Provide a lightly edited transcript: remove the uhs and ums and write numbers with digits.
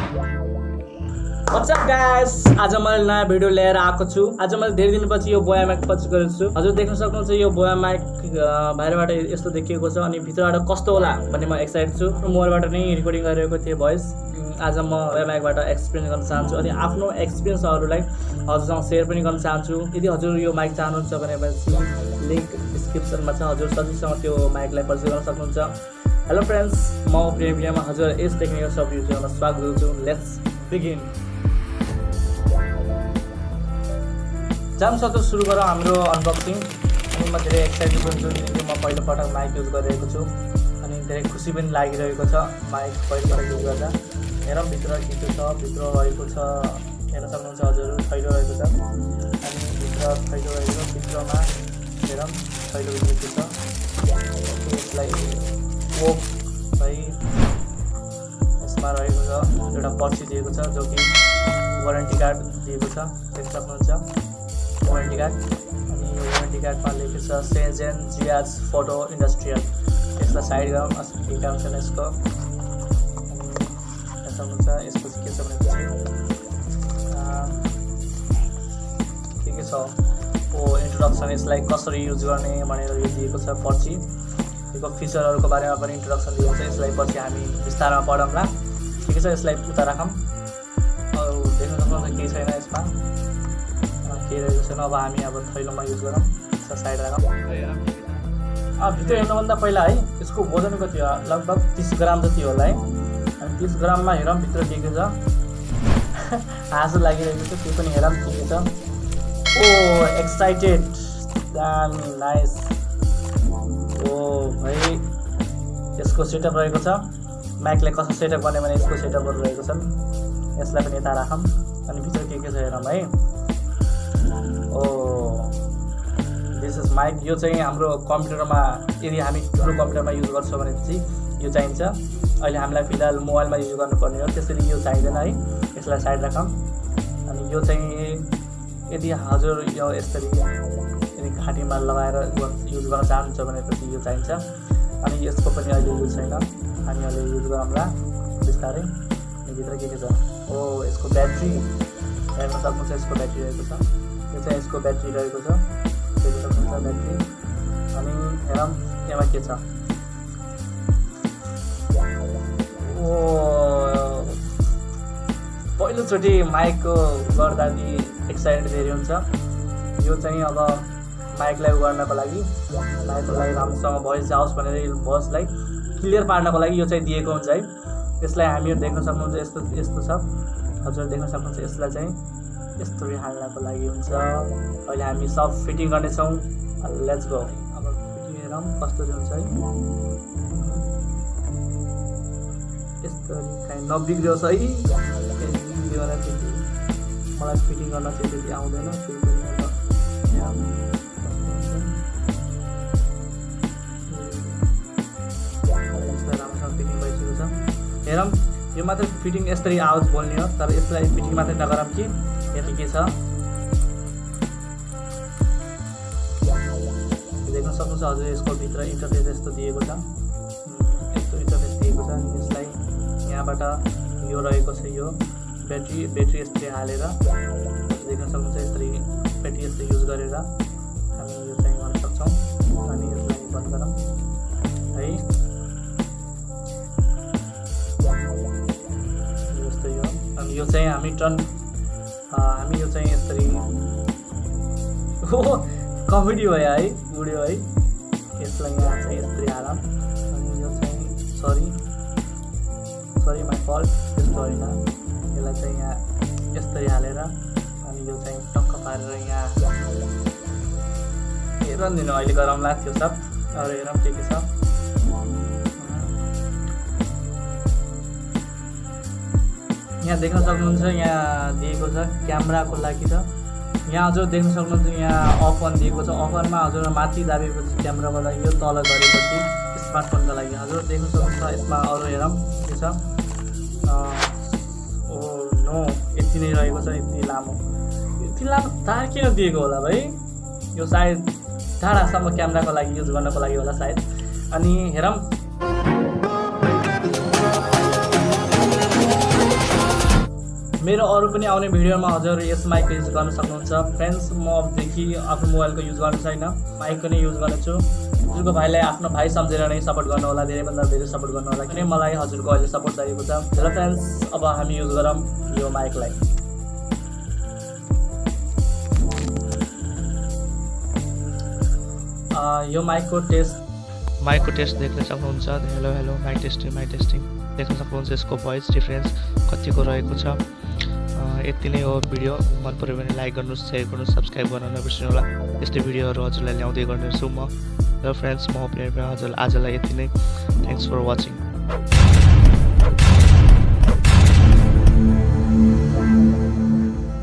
What's up guys? आज मैले नयाँ भिडियो लिएर आएको छु। आज मैले धेरै दिनपछि यो बोया माइक पर्चेस गरेको छु। हजुर देख्न सक्नुहुन्छ यो बोया माइक बाहिरबाट यस्तो देखिएको छ अनि भित्रबाट कस्तो होला भन्ने म एक्साइटेड छु। मोबाइलबाट नै रेकर्डिङ गरिरहेको थिएँ भोइस। आज म बोया माइकबाट एक्सपिरियन्स गर्न चाहन्छु अनि आफ्नो एक्सपिरियन्सहरूलाई हजुरसँग सेयर पनि गर्न चाहन्छु। यदि हजुर यो माइक चाहनुहुन्छ भने लिंक डिस्क्रिप्सनमा छ। हजुर सजिलैसँग त्यो माइकलाई पर्चेस गर्न सक्नुहुन्छ। हेलो फ्रेन्ड्स, म प्रियमा हजुर यस टेक्निकल सब भिडियोमा स्वागत गर्छु। Let's begin. जामसक्दो सुरु गरौँ हाम्रो अनबक्सिङ। अनि म धेरै एक्साइटेड पनि छु किनकि म पहिलोपटक माइक युज गरिरहेको छु अनि धेरै खुसी पनि लागिरहेको छ माइक पहिलोपटक युज गर्दा। हेरौँ भित्र के के छ। भित्र रहेको छ हेर्न सक्नुहुन्छ हजुर, थैलो रहेको छ अनि भित्र थैलो रहेको भित्रमा हेरौँ थैलो दिएको छ। यसलाई वोक है यसमा रहेको छ एउटा पर्ची दिएको छ जो कि वारेन्टी कार्ड दिएको छ। देख्न सक्नुहुन्छ वारेन्टी कार्ड अनि यो वारेन्टी कार्डमा लेखेको छ सेन्जेन जियाज फोटो इन्डस्ट्रियल। यसलाई साइड गरौँ। के काम छ यसको हेर्न सक्नुहुन्छ। यसपछि के छ भनेपछि के छ इन्ट्रोडक्सन, यसलाई कसरी युज गर्ने भनेर यो दिएको छ पर्ची। यसको फिचरहरूको बारेमा पनि इन्ट्रोडक्सन दिएको छ। यसलाई पछि हामी विस्तारमा पढौँला। के छ यसलाई उता राखौँ। अरू देख्न सक्नुहुन्छ केही छैन यसमा, केही रहेको छैन। अब हामी अब थैलोमा युज गरौँ। साइड राखौँ। भित्र हेर्नुभन्दा पहिला है यसको वजन कति हो? लगभग 30 ग्राम जति होला है। अनि 30 ग्राममा हेरौँ भित्र के के छ। हाँसो लागिरहेको छ त्यो पनि हेरौँ के के छ। ओ एक्साइटेड, दामी नाइस। ओ भाइ यसको सेटअप रहेको छ। माइकलाई कसो सेटअप गर्ने भने यसको सेटअपहरू रहेको छन्। यसलाई पनि यता राखौँ अनि भित्र के छ हेरौँ है। ओ दिस इज माइक। यो चाहिँ हाम्रो कम्प्युटरमा यदि हामी ठुलो कम्प्युटरमा युज गर्छौँ भने चाहिँ यो चाहिन्छ। अहिले हामीलाई फिलहाल मोबाइलमा युज गर्नुपर्ने हो, त्यसरी यो चाहिँदैन है। यसलाई साइड राखौँ अनि यो चाहिँ यदि हजुर यो यसरी यदि घाँटीमा लगाएर युज गर्न चाहनुहुन्छ भनेपछि यो चाहिन्छ। अनि यसको पनि अहिले युज छैन, हामी अहिले युज गरौँला बिस्तारै। अनि भित्र के छ? ओ यसको ब्याट्री हेर्न सक्नुहुन्छ। यसको ब्याट्री रहेको छ। यो चाहिँ यसको ब्याट्री रहेको छ। देख्न सक्नुहुन्छ ब्याट्री। अनि हेरौँ यसमा के छ। ओ पहिलोचोटि माइकको गर्दा एक्साइटेड धेरै हुन्छ। यो चाहिँ अब माइकलाई गर्नको लागि राम्रोसँग भोइस जाओस् भनेर भोइसलाई क्लियर पार्नको लागि यो चाहिँ दिएको हुन्छ है। यसलाई हामी देख्न सक्नुहुन्छ यस्तो छ। हजुर देख्न सक्नुहुन्छ यसलाई चाहिँ यस्तरी हाल्नको लागि हुन्छ। अहिले हामी सब फिटिङ गर्नेछौँ। Let's go. अब फिटिङ हेरौँ कस्तो हुन्छ है। यस्तरी काहीँ नबिग्रियोस् है। मलाई फिटिङ गर्न चाहिँ त्यति आउँदैन, त्यही पनि राम्रोसँग फिटिङ भइसकेको छ। हेरौँ यो मात्रै फिटिङ यस्तरी आवाज बोल्ने हो, तर यसलाई फिटिङ मात्रै नगरौँ कि यति के छ। देख्न सक्नुहुन्छ हजुर यसको भित्र इन्टरफेस यस्तो दिएको छ। यस्तो इन्टरफेस दिएको छ। यसलाई यहाँबाट यो रहेको छ। यो ब्याट्री यस्तरी हालेर देख्न सक्नुहुन्छ। यस्तरी ब्याट्री यस्तो युज गरेर हामी यो चाहिँ गर्न सक्छौँ। अनि यसलाई बन्द गरौँ है। यस्तो यो अनि यो चाहिँ हामी यो चाहिँ यसरी कमेडी भयो है, उड्यो है। यसलाई यहाँ चाहिँ यस्तरी हालौँ अनि यो चाहिँ सरी माई फल्ट, त्यस्तो होइन। यसलाई चाहिँ यहाँ यस्तरी हालेर अनि यो चाहिँ टक्क पारेर यहाँ हेरौँ दिनु। अहिले गरौँला त्यो सब। अरू हेरौँ के छ। यहाँ देख्न सक्नुहुन्छ यहाँ दिएको छ क्यामेराको लागि छ। यहाँ हजुर देख्न सक्नुहुन्छ यहाँ अफ अन दिएको छ। अफ अनमा हजुर माथि दाबेपछि क्यामेराको लागि, यो तल गरेपछि स्मार्टफोनको लागि। हजुर देख्न सक्नुहुन्छ यसमा अरू हेरौँ के छ। ओ नो यति नै रहेको छ। यति लामो तार किन दिएको होला भाइ? यो सायद टाढासम्म क्यामेराको लागि युज गर्नको लागि होला सायद। अनि हेरौँ मेरो अरू पनि आउने भिडियोमा हजुर यस माइक युज गर्न सक्नुहुन्छ फ्रेन्ड्स। म अबदेखि आफ्नो मोबाइलको युज गर्ने छैन, माइकको नै युज गर्नेछु। हजुरको भाइलाई आफ्नो भाइ सम्झेर नै सपोर्ट गर्नु होला, धेरैभन्दा धेरै सपोर्ट गर्नु होला, किनकि मलाई हजुरको अहिले सपोर्ट चाहिएको छ। ल फ्रेन्ड्स, अब हामी युज गरौँ यो माइकलाई। यो माइकको टेस्ट देख्न सक्नुहुन्छ। हेलो हेलो माइक टेस्टिङ देख्न सक्नुहुन्छ। यसको भोइस डिफरेन्स कतिको रहेको छ। यति नै हो भिडियो। मन पऱ्यो भने लाइक गर्नुहोस्, सेयर गर्नुहोस्, सब्सक्राइब गर्न नबिर्सिनु होला। यस्तै भिडियोहरू हजुरलाई ल्याउँदै गर्नेछु म। र फ्रेन्ड्स, म आजलाई यति नै। Thanks for watching.